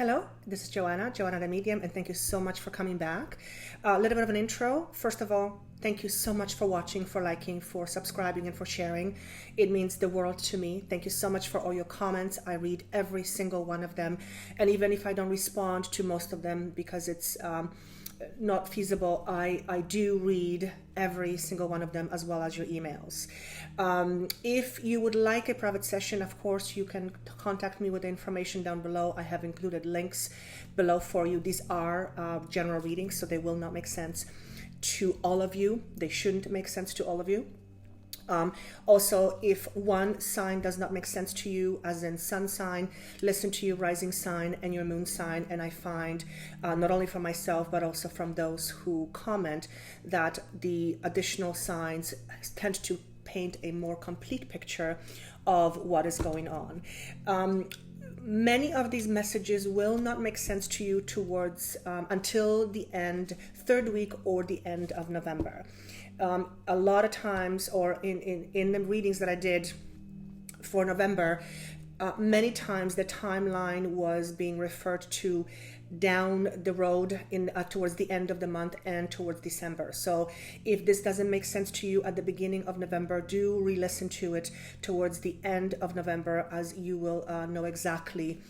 Hello, this is Joanna the Medium, and thank you so much for coming back. A little bit of an intro. First of all, thank you so much for watching, for liking, for subscribing, and for sharing. It means the world to me. Thank you so much for all your comments. I read every single one of them, and even if I don't respond to most of them because it's not feasible, I do read every single one of them, as well as your emails. If you would like a private session, of course, you can contact me with the information down below. I have included links below for you. These are general readings, so they will not make sense to all of you. They shouldn't make sense to all of you. Also, if one sign does not make sense to you, as in sun sign, listen to your rising sign and your moon sign. And I find, not only from myself, but also from those who comment, that the additional signs tend to paint a more complete picture of what is going on. Many of these messages will not make sense to you towards until the end, third week or the end of November. A lot of times, or in the readings that I did for November, many times the timeline was being referred to down the road towards the end of the month and towards December. So if this doesn't make sense to you at the beginning of November, do re-listen to it towards the end of November, as you will know exactly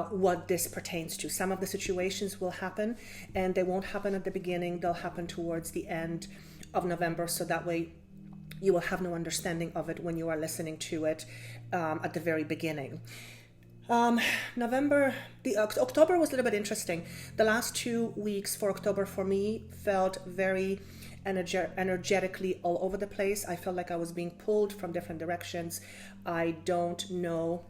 what this pertains to. Some of the situations will happen, and they won't happen at the beginning. They'll happen towards the end of November, so that way you will have no understanding of it when you are listening to it at the very beginning. October was a little bit interesting. The last 2 weeks for October for me felt very energetically all over the place. I felt like I was being pulled from different directions. I don't know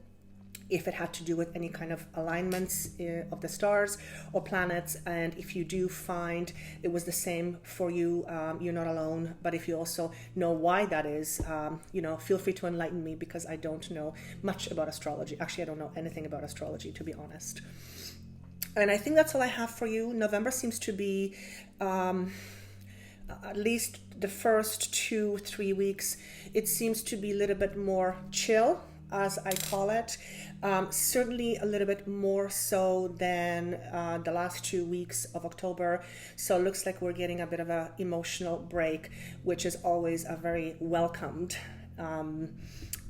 if it had to do with any kind of alignments of the stars or planets, and if you do find it was the same for you, you're not alone. But if you also know why that is, feel free to enlighten me, because I don't know much about astrology. Actually, I don't know anything about astrology, to be honest. And I think that's all I have for you. November seems to be at least the first 2-3 weeks, it seems to be a little bit more chill, as I call it. Certainly a little bit more so than the last 2 weeks of October. So it looks like we're getting a bit of an emotional break, which is always a very welcomed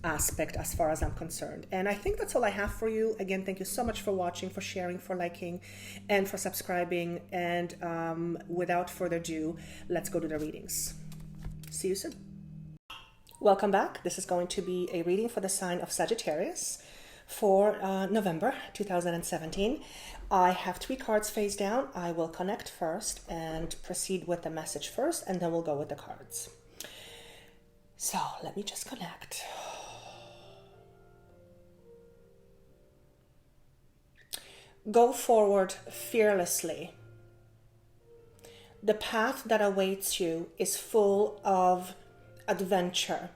aspect as far as I'm concerned. And I think that's all I have for you. Again, thank you so much for watching, for sharing, for liking, and for subscribing. And without further ado, let's go to the readings. See you soon. Welcome back. This is going to be a reading for the sign of Sagittarius for November 2017. I have 3 cards face down. I will connect first and proceed with the message first, and then we'll go with the cards. So let me just connect. Go forward fearlessly. The path that awaits you is full of adventure.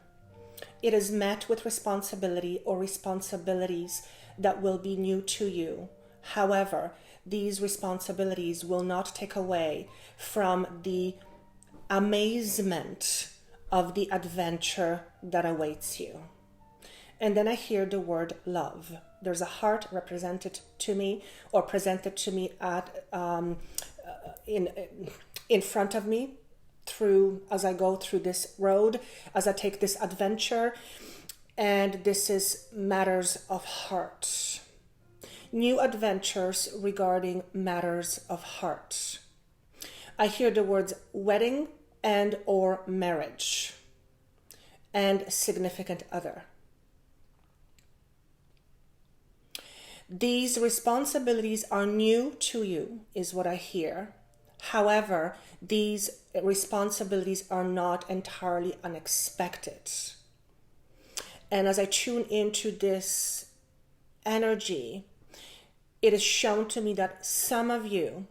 It is met with responsibility or responsibilities that will be new to you. However, these responsibilities will not take away from the amazement of the adventure that awaits you. And then I hear the word love. There's a heart represented to me, or presented to me at in front of me, as I go through this road, as I take this adventure. And this is matters of heart. New adventures regarding matters of heart. I hear the words wedding and or marriage and significant other. These responsibilities are new to you, is what I hear. However, these responsibilities are not entirely unexpected. And as I tune into this energy, it is shown to me that some of you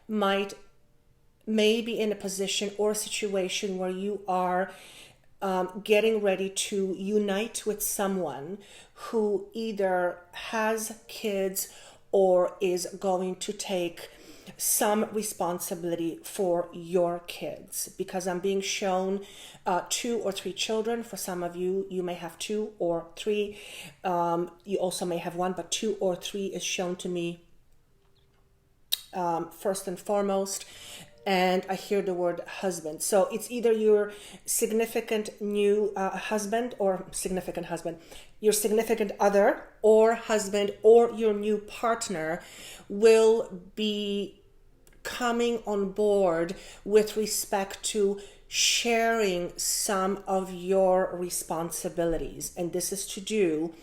may be in a position or a situation where you are getting ready to unite with someone who either has kids or is going to take some responsibility for your kids, because I'm being shown 2 or 3 children. For some of you, you may have 2 or 3. You also may have 1, but 2 or 3 is shown to me first and foremost. And I hear the word husband. So it's either your significant new husband or significant husband, your significant other or husband, or your new partner will be coming on board with respect to sharing some of your responsibilities. And this is to do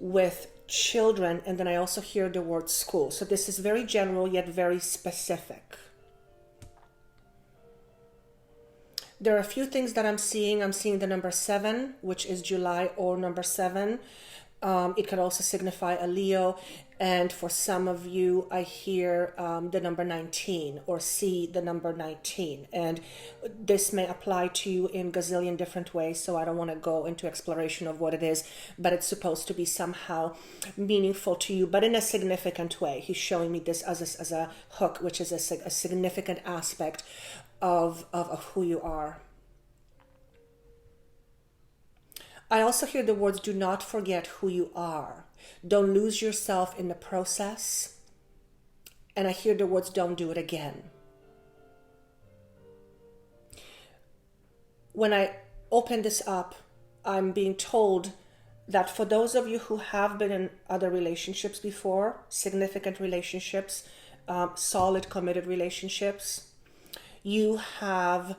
with children. And then I also hear the word school. So this is very general yet very specific. There are a few things that I'm seeing. I'm seeing the number 7, which is July or number 7. It could also signify a Leo. And for some of you, I hear the number 19 or see the number 19. And this may apply to you in gazillion different ways. So I don't want to go into exploration of what it is, but it's supposed to be somehow meaningful to you, but in a significant way. He's showing me this as a hook, which is a significant aspect of who you are. I also hear the words, do not forget who you are. Don't lose yourself in the process. And I hear the words, don't do it again. When I open this up, I'm being told that for those of you who have been in other relationships before, significant relationships, solid committed relationships, you have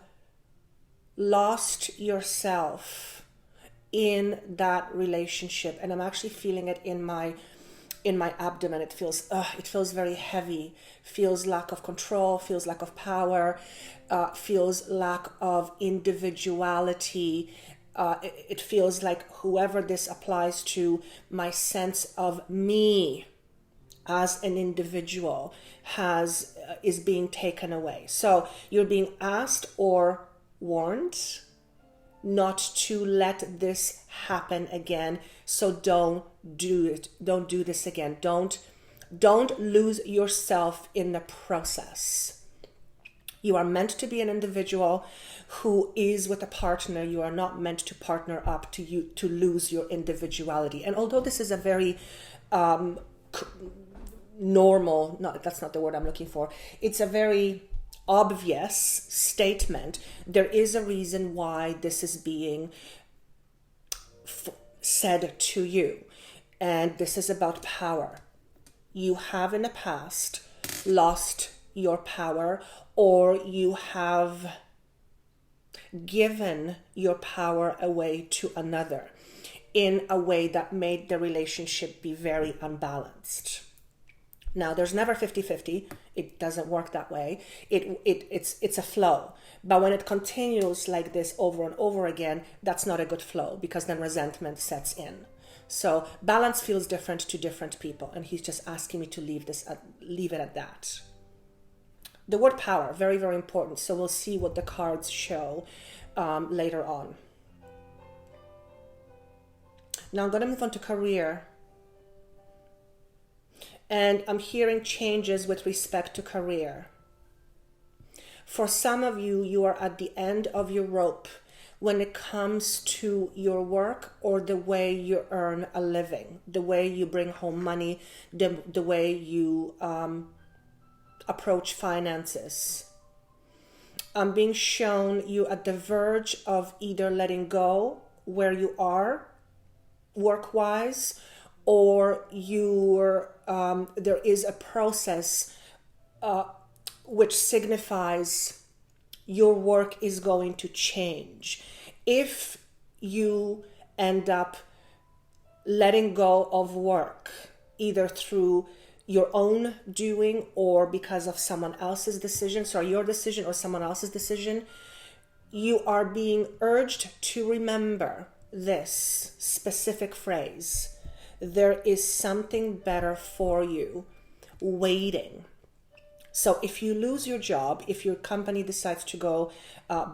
lost yourself in that relationship. And I'm actually feeling it in my abdomen. It feels very heavy, feels lack of control, feels lack of power, feels lack of individuality. It feels like whoever this applies to, my sense of me as an individual is being taken away. So you're being asked or warned not to let this happen again. So don't do it. Don't do this again. Don't lose yourself in the process. You are meant to be an individual who is with a partner. You are not meant to partner up to lose your individuality. And although this is a very normal, that's not the word I'm looking for. It's a very obvious statement. There is a reason why this is being said to you. And this is about power. You have in the past lost your power, or you have given your power away to another in a way that made the relationship be very unbalanced. Now, there's never 50-50. It doesn't work that way. It's a flow. But when it continues like this over and over again, that's not a good flow, because then resentment sets in. So balance feels different to different people. And he's just asking me to leave it at that. The word power, very, very important. So we'll see what the cards show later on. Now I'm going to move on to career. And I'm hearing changes with respect to career. For some of you, you are at the end of your rope when it comes to your work or the way you earn a living, the way you bring home money, the way you approach finances. I'm being shown you at the verge of either letting go where you are work-wise, or there is a process which signifies your work is going to change. If you end up letting go of work, either through your own doing or because of someone else's decision, so your decision or someone else's decision, you are being urged to remember this specific phrase: there is something better for you waiting. So if you lose your job, if your company decides to go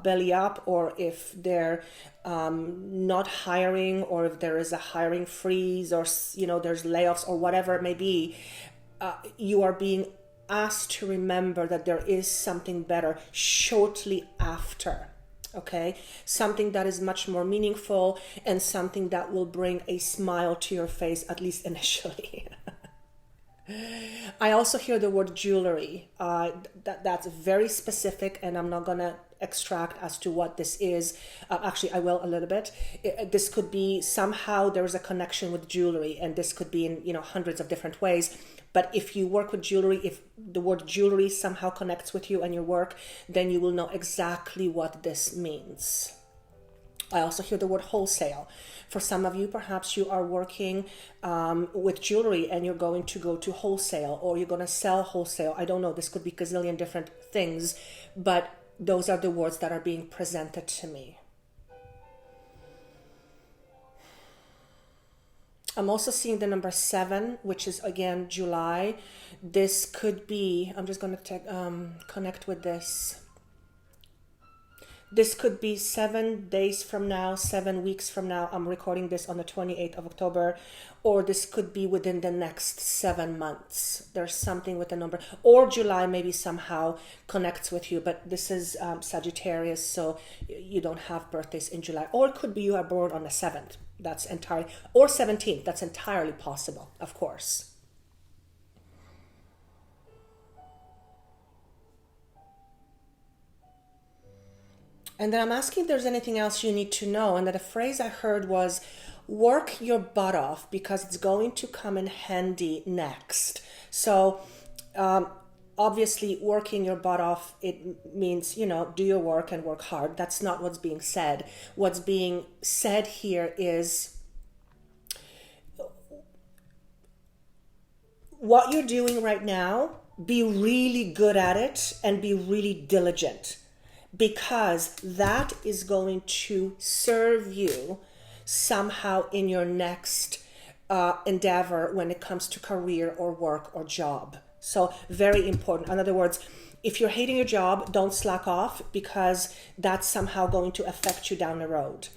belly up, or if they're not hiring, or if there is a hiring freeze, or there's layoffs or whatever it may be, you are being asked to remember that there is something better shortly after. Okay, something that is much more meaningful and something that will bring a smile to your face, at least initially. I also hear the word jewelry. That's very specific, and I'm not gonna extract as to what this is. Actually, I will a little bit. This could be somehow there is a connection with jewelry, and this could be in hundreds of different ways. But if you work with jewelry, if the word jewelry somehow connects with you and your work, then you will know exactly what this means. I also hear the word wholesale. For some of you, perhaps you are working with jewelry and you're going to go to wholesale, or you're going to sell wholesale. I don't know. This could be a gazillion different things, but those are the words that are being presented to me. I'm also seeing the number 7, which is again July. This could be, I'm just going to connect with this. This could be 7 days from now, 7 weeks from now. I'm recording this on the 28th of October, or this could be within the next 7 months. There's something with the number, or July maybe somehow connects with you, but this is Sagittarius, so you don't have birthdays in July. Or it could be you are born on the 7th. That's entirely, or 17th. That's entirely possible, of course. And then I'm asking if there's anything else you need to know. And that the phrase I heard was, work your butt off because it's going to come in handy next. So obviously working your butt off, it means, do your work and work hard. That's not what's being said. What's being said here is what you're doing right now, be really good at it and be really diligent, because that is going to serve you somehow in your next endeavor when it comes to career or work or job. So very important. In other words, if you're hating your job, don't slack off, because that's somehow going to affect you down the road.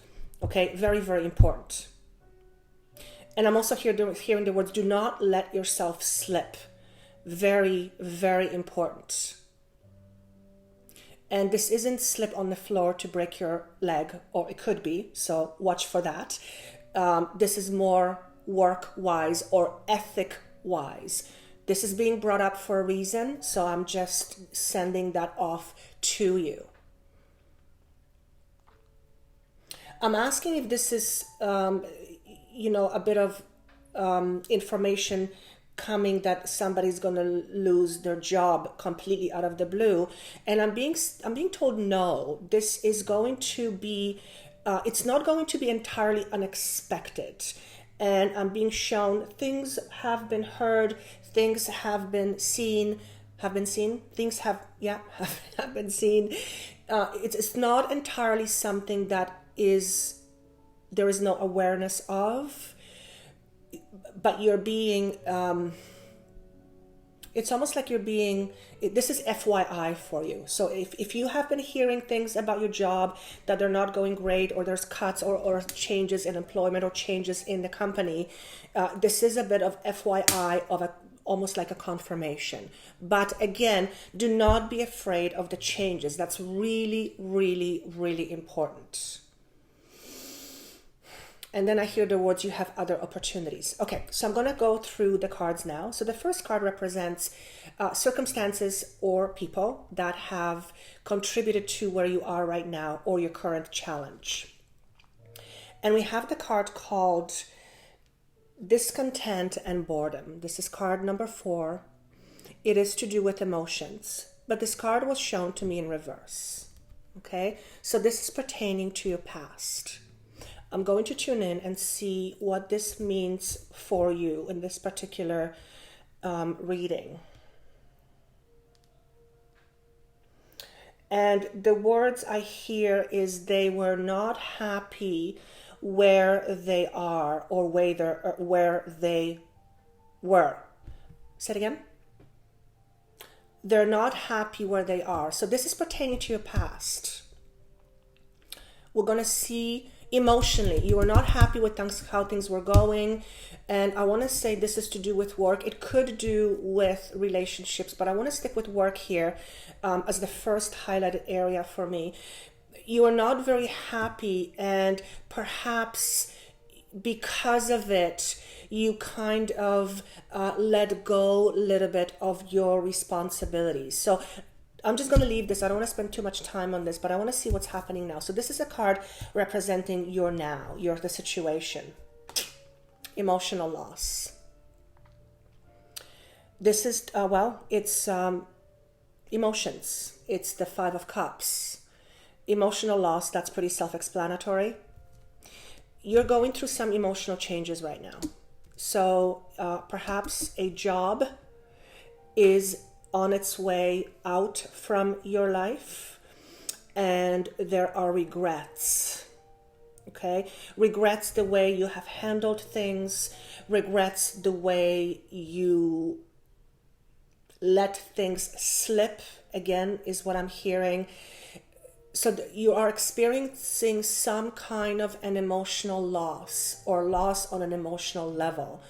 Okay, very, very important. And I'm also hearing the words, do not let yourself slip. Very, very important. And this isn't slip on the floor to break your leg, or it could be, so watch for that. This is more work-wise or ethic-wise. This is being brought up for a reason, so I'm just sending that off to you. I'm asking if this is, a bit of information coming that somebody's going to lose their job completely out of the blue, and I'm being told no. This is going to be it's not going to be entirely unexpected, and I'm being shown things have been heard, things have been seen, things have been seen. It's not entirely something that there is no awareness of, but you're being, it's almost like you're being, this is FYI for you. So if you have been hearing things about your job that they're not going great, or there's cuts or changes in employment or changes in the company, this is a bit of FYI of almost like a confirmation. But again, do not be afraid of the changes. That's really, really, really important. And then I hear the words, you have other opportunities. Okay, so I'm going to go through the cards now. So the first card represents circumstances or people that have contributed to where you are right now or your current challenge. And we have the card called Discontent and Boredom. This is card number 4. It is to do with emotions, but this card was shown to me in reverse. Okay, so this is pertaining to your past. I'm going to tune in and see what this means for you in this particular reading. And the words I hear is they were not happy where they are or where they were. Say it again. They're not happy where they are. So this is pertaining to your past. We're going to see emotionally, you were not happy with how things were going. And I want to say this is to do with work. It could do with relationships, but I want to stick with work here as the first highlighted area for me. You are not very happy, and perhaps because of it, you kind of let go a little bit of your responsibilities. So I'm just going to leave this. I don't want to spend too much time on this, but I want to see what's happening now. So this is a card representing your now, the situation. Emotional loss. This is, it's emotions. It's the Five of Cups. Emotional loss, that's pretty self-explanatory. You're going through some emotional changes right now. So perhaps a job is on its way out from your life, and there are regrets. Okay? Regrets the way you have handled things, regrets the way you let things slip, again, is what I'm hearing. So you are experiencing some kind of an emotional loss, or loss on an emotional level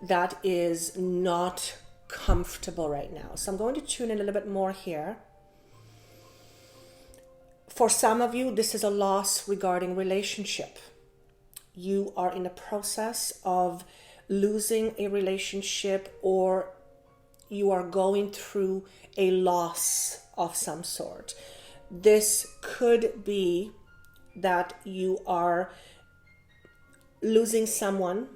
that is not comfortable right now. So I'm going to tune in a little bit more here. For some of you, this is a loss regarding relationship. You are in the process of losing a relationship, or you are going through a loss of some sort. This could be that you are losing someone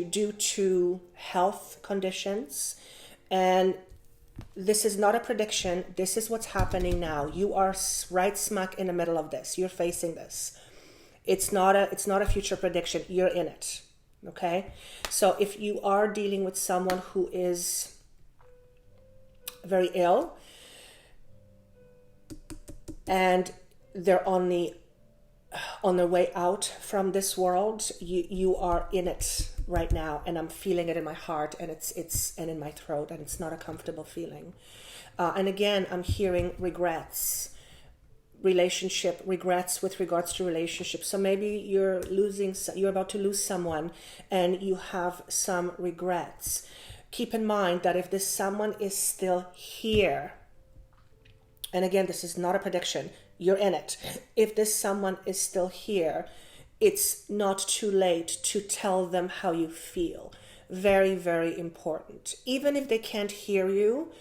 due to health conditions, and this is not a prediction. This is what's happening now. You are right smack in the middle of this. You're facing this. It's not a future prediction. You're in it. Okay? So if you are dealing with someone who is very ill and they're on their way out from this world, you are in it right now, and I'm feeling it in my heart, and it's and in my throat, and it's not a comfortable feeling. And again, I'm hearing regrets, regrets with regards to relationships. So maybe you're about to lose someone, and you have some regrets. Keep in mind that if this someone is still here, and again, this is not a prediction, you're in it. If this someone is still here, it's not too late to tell them how you feel. Very, very important. Even if they can't hear you,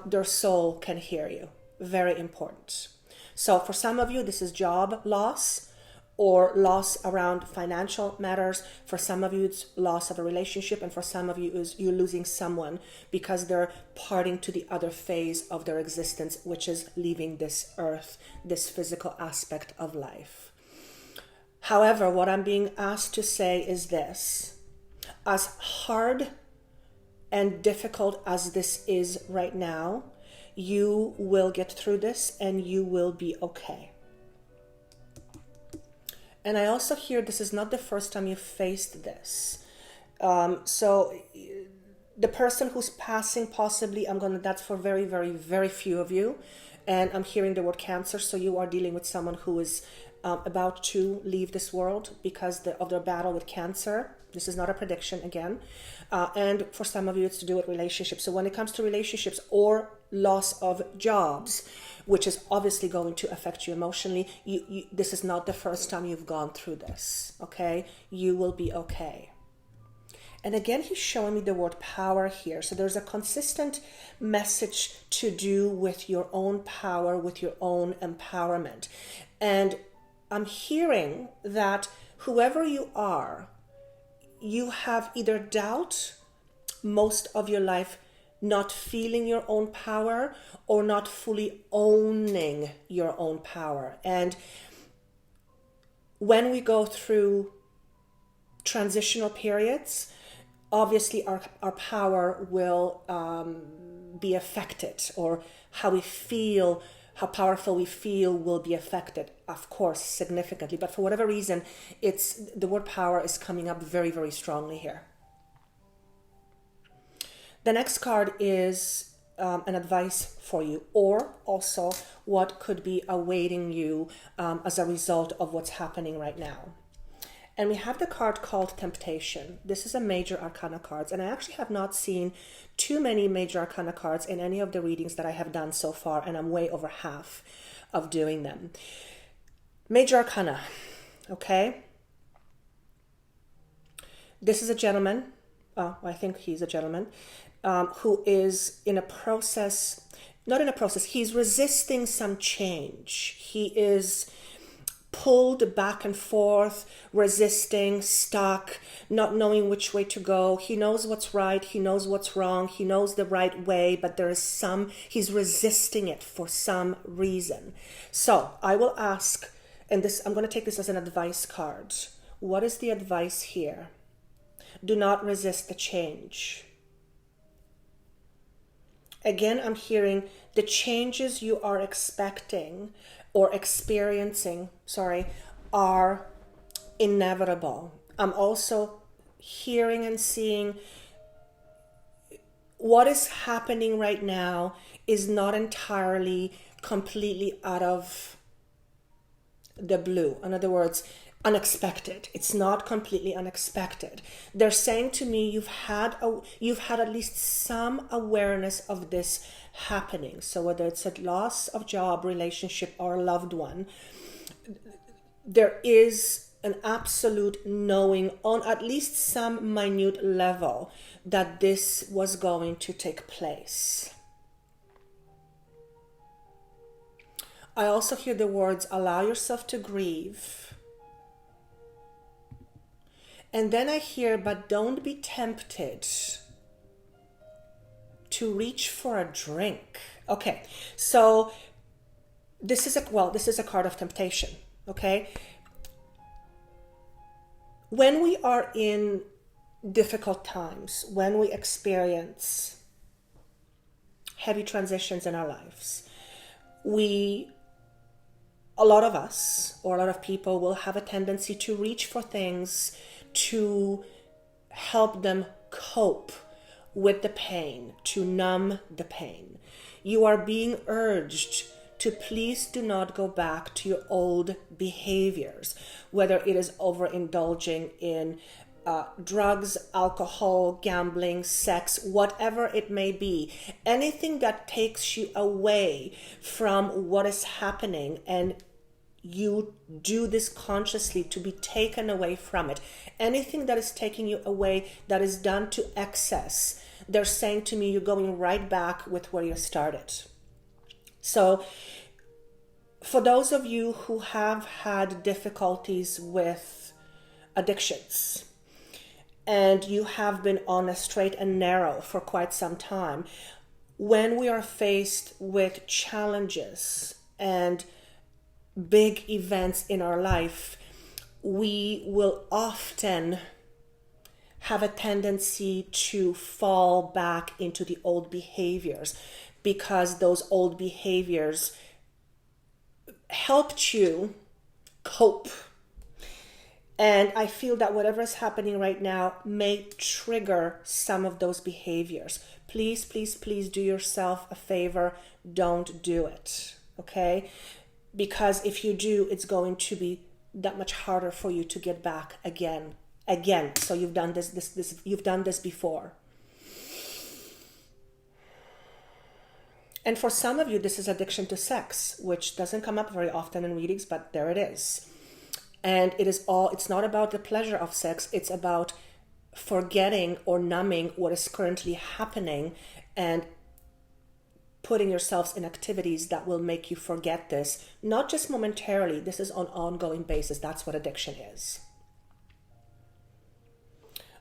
their soul can hear you. Very important. So for some of you, this is job loss or loss around financial matters. For some of you, it's loss of a relationship. And for some of you, you're losing someone because they're parting to the other phase of their existence, which is leaving this earth, this physical aspect of life. However, what I'm being asked to say is this: as hard and difficult as this is right now, you will get through this and you will be okay. And I also hear this is not the first time you've faced this. So the person who's passing, possibly, that's for very, very, very few of you. And I'm hearing the word Cancer. So you are dealing with someone who is about to leave this world because of their battle with cancer. This is not a prediction again. And for some of you, it's to do with relationships. So when it comes to relationships or loss of jobs, which is obviously going to affect you emotionally, this is not the first time you've gone through this, okay? You will be okay. And again, he's showing me the word power here. So there's a consistent message to do with your own power, with your own empowerment. And I'm hearing that whoever you are, you have either doubt most of your life, not feeling your own power, or not fully owning your own power. And when we go through transitional periods, obviously our power will be affected, or how we feel, how powerful we feel will be affected, of course, significantly. But for whatever reason, the word power is coming up very, very strongly here. The next card is an advice for you, or also what could be awaiting you as a result of what's happening right now. And we have the card called Temptation. This is a major arcana card, and I actually have not seen too many major arcana cards in any of the readings that I have done so far, and I'm way over half of doing them. Major arcana, okay? this is a gentleman, I think he's a gentleman, who is in a process, not in a process, he's resisting some change. He is pulled back and forth, resisting, stuck, not knowing which way to go. He knows what's right, he knows what's wrong, he knows the right way, but he's resisting it for some reason. So I will ask, and this, I'm going to take this as an advice card. What is the advice here? Do not resist the change. Again, I'm hearing the changes you are expecting or experiencing, are inevitable. I'm also hearing and seeing what is happening right now is not entirely, completely out of the blue. In other words, unexpected. It's not completely unexpected. They're saying to me, you've had at least some awareness of this happening. So whether it's a loss of job, relationship, or a loved one, there is an absolute knowing on at least some minute level that this was going to take place. I also hear the words, allow yourself to grieve. And then I hear, but don't be tempted to reach for a drink. Okay, so this is a card of temptation, okay? When we are in difficult times, when we experience heavy transitions in our lives, a lot of us, or a lot of people, will have a tendency to reach for things to help them cope with the pain, to numb the pain. You are being urged to please do not go back to your old behaviors, whether it is overindulging in drugs, alcohol, gambling, sex, whatever it may be. Anything that takes you away from what is happening, and you do this consciously to be taken away from it. Anything that is taking you away, that is done to excess, they're saying to me, you're going right back with where you started. So for those of you who have had difficulties with addictions, and you have been on a straight and narrow for quite some time, when we are faced with challenges and big events in our life, we will often have a tendency to fall back into the old behaviors, because those old behaviors helped you cope. And I feel that whatever is happening right now may trigger some of those behaviors. Please, please, please do yourself a favor. Don't do it, okay? Because if you do, it's going to be that much harder for you to get back again. So you've done you've done this before. And for some of you, this is addiction to sex, which doesn't come up very often in readings, but there it is. And it's not about the pleasure of sex, it's about forgetting or numbing what is currently happening and putting yourselves in activities that will make you forget this, not just momentarily. This is on an ongoing basis. That's what addiction is.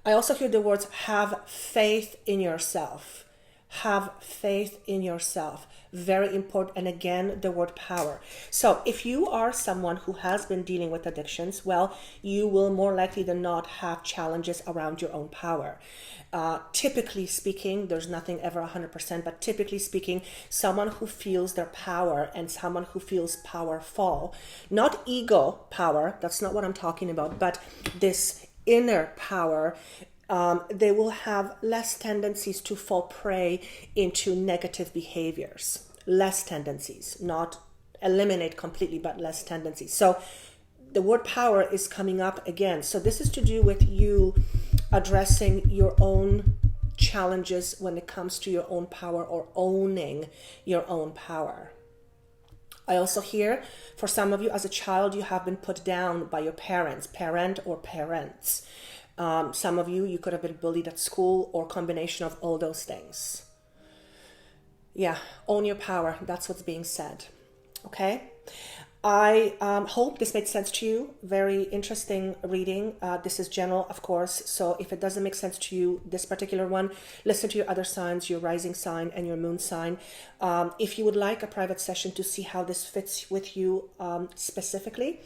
I also hear the words, have faith in yourself. Have faith in yourself. Very important. And again, the word power. So if you are someone who has been dealing with addictions, well, you will more likely than not have challenges around your own power. Typically speaking, there's nothing ever 100%, but typically speaking, someone who feels their power and someone who feels powerful, not ego power, that's not what I'm talking about, but this inner power, they will have less tendencies to fall prey into negative behaviors. Less tendencies, not eliminate completely, but less tendencies. So the word power is coming up again. So this is to do with you addressing your own challenges when it comes to your own power, or owning your own power. I also hear, for some of you, as a child, you have been put down by your parent or parents. Some of you could have been bullied at school, or combination of all those things. Yeah, own your power. That's what's being said. Okay. I hope this made sense to you. Very interesting reading. This is general, of course. So if it doesn't make sense to you, this particular one, listen to your other signs, your rising sign and your moon sign. If you would like a private session to see how this fits with you specifically,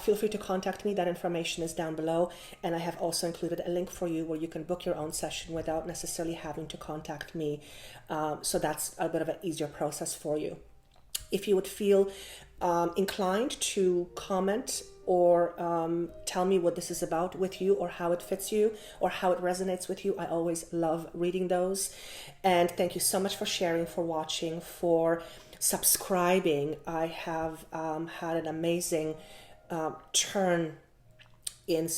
feel free to contact me. That information is down below. And I have also included a link for you where you can book your own session without necessarily having to contact me. So that's a bit of an easier process for you. If you would feel inclined to comment or tell me what this is about with you, or how it fits you, or how it resonates with you, I always love reading those. And thank you so much for sharing, for watching, for subscribing. I have had an amazing turn in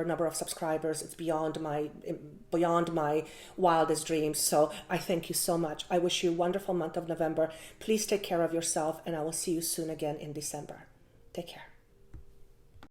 number of subscribers. It's beyond my wildest dreams. So I thank you so much. I wish you a wonderful month of November. Please take care of yourself, and I will see you soon again in December. Take care.